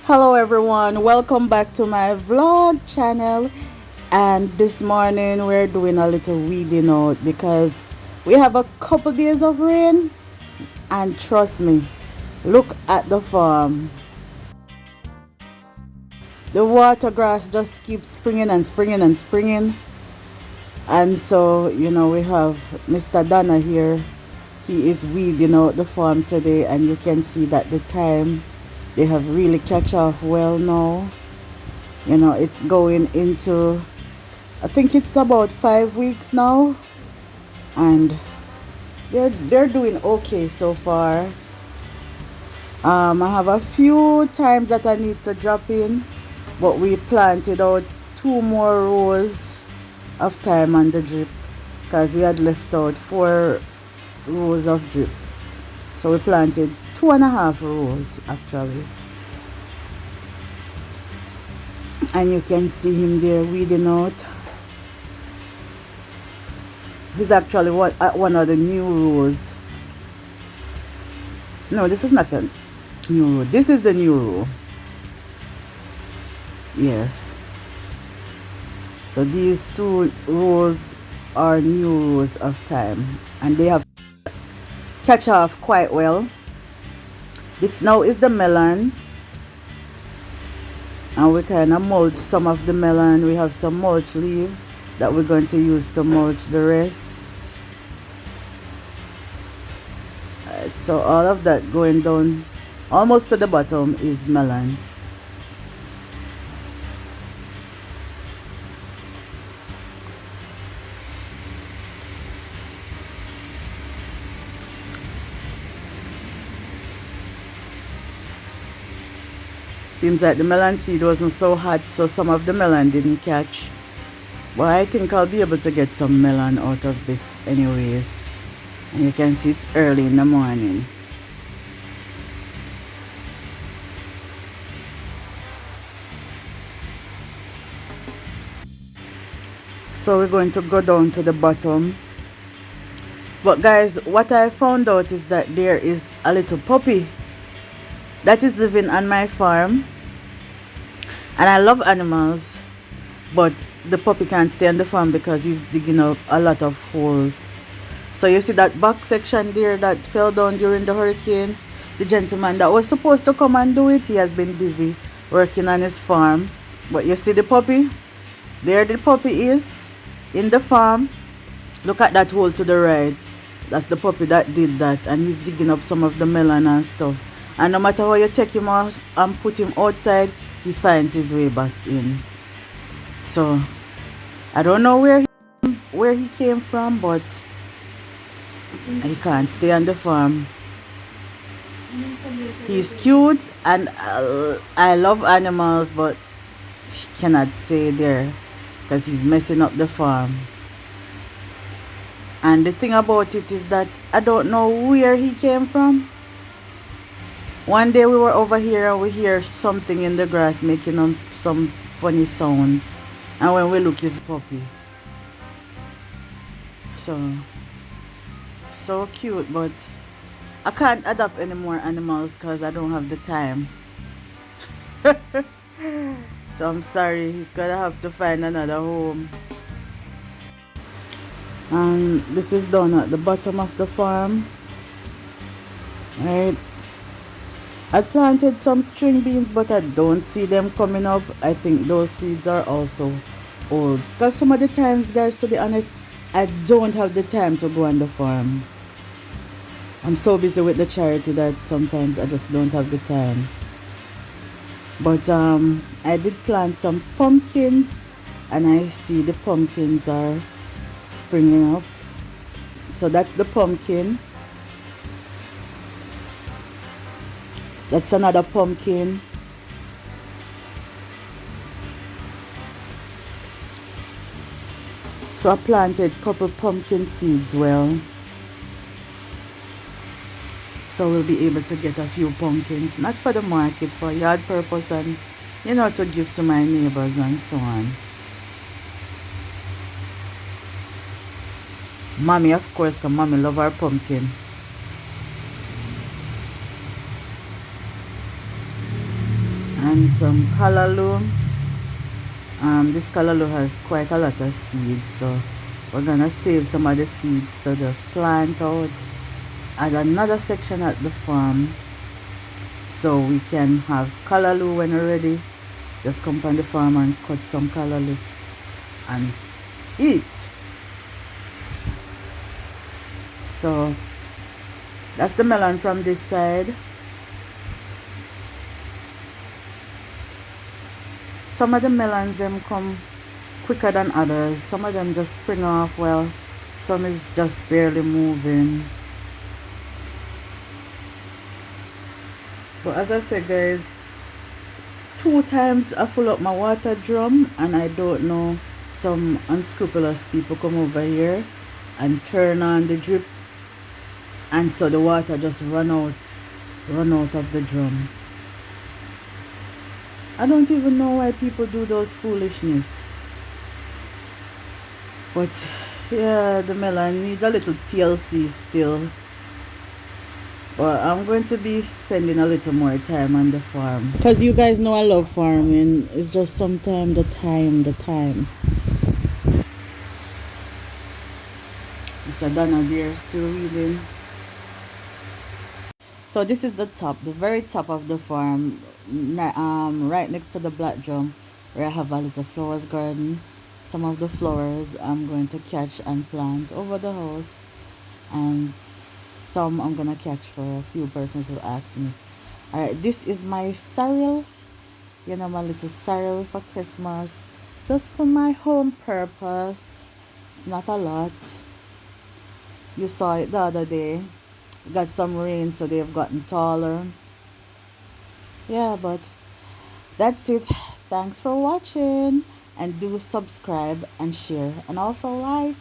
Hello everyone, welcome back to my vlog channel. And this morning we're doing a little weeding out because we have a couple days of rain, and trust me, look at the farm. The water grass just keeps springing and springing and springing. And so, we have Mr. Dana here. He is weeding out the farm today, and you can see that the thyme, they have really catch off well now. It's going into, I think it's about 5 weeks now, and they're doing okay so far. I have a few times that I need to drop in, but we planted out 2 more rows of thyme on the drip because we had left out 4 rows of drip. So we planted 2.5 rows actually. And you can see him there weeding out. He's actually at one of the new rows. No, this is not a new row. This is the new row. Yes. So these 2 rows are new rows of thyme, and they have catch off quite well. This now is the melon, and we kind of mulch some of the melon. We have some mulch leaf that we're going to use to mulch the rest. Alright, so all of that going down almost to the bottom is melon. Seems like the melon seed wasn't so hot, so some of the melon didn't catch. But I think I'll be able to get some melon out of this anyways. And you can see it's early in the morning. So we're going to go down to the bottom. But guys, what I found out is that there is a little puppy that is living on my farm. And I love animals, but the puppy can't stay on the farm because he's digging up a lot of holes. So you see that back section there that fell down during the hurricane? The gentleman that was supposed to come and do it, he has been busy working on his farm. But you see the puppy? There the puppy is in the farm. Look at that hole to the right. That's the puppy that did that, and he's digging up some of the melon and stuff. And no matter how you take him out and put him outside, he finds his way back in. So I don't know where he came from, but he can't stay on the farm. He's cute, and I love animals, but he cannot stay there because he's messing up the farm. And the thing about it is that I don't know where he came from. One day we were over here and we hear something in the grass making some funny sounds. And when we look, it's the puppy. So cute, but I can't adopt any more animals because I don't have the time. So I'm sorry, he's gonna have to find another home. And this is down at the bottom of the farm. Right. I planted some string beans, but I don't see them coming up. I think those seeds are also old. Because some of the times, guys, to be honest, I don't have the time to go on the farm. I'm so busy with the charity that sometimes I just don't have the time. But I did plant some pumpkins, and I see the pumpkins are springing up. So that's the pumpkin. That's another pumpkin. So I planted a couple pumpkin seeds well. So we'll be able to get a few pumpkins, not for the market, for yard purpose, and to give to my neighbors and so on. Mommy, of course, because mommy love our pumpkin. and some callaloo. This callaloo has quite a lot of seeds, so we're gonna save some of the seeds to just plant out at another section at the farm, so we can have callaloo when we're ready. Just come on the farm and cut some callaloo and eat. So that's the melon from this side. Some of the melons them come quicker than others. Some of them just spring off well. Some is just barely moving. But as I said, guys, 2 times I fill up my water drum, and I don't know, some unscrupulous people come over here and turn on the drip, and so the water just run out of the drum. I don't even know why people do those foolishness. But yeah, the melon needs a little TLC still. But I'm going to be spending a little more time on the farm. Because you guys know I love farming. It's just sometimes the time. Mr. Donna there still reading. So this is the very top of the farm, right next to the black drum, where I have a little flowers garden. Some of the flowers I'm going to catch and plant over the house, and some I'm gonna catch for a few persons who ask me. Alright, this is my sorrel, my little sorrel for Christmas, just for my home purpose. It's not a lot. You saw it the other day. Got some rain, so they've gotten taller. Yeah, but that's it. Thanks for watching, and do subscribe and share, and also like.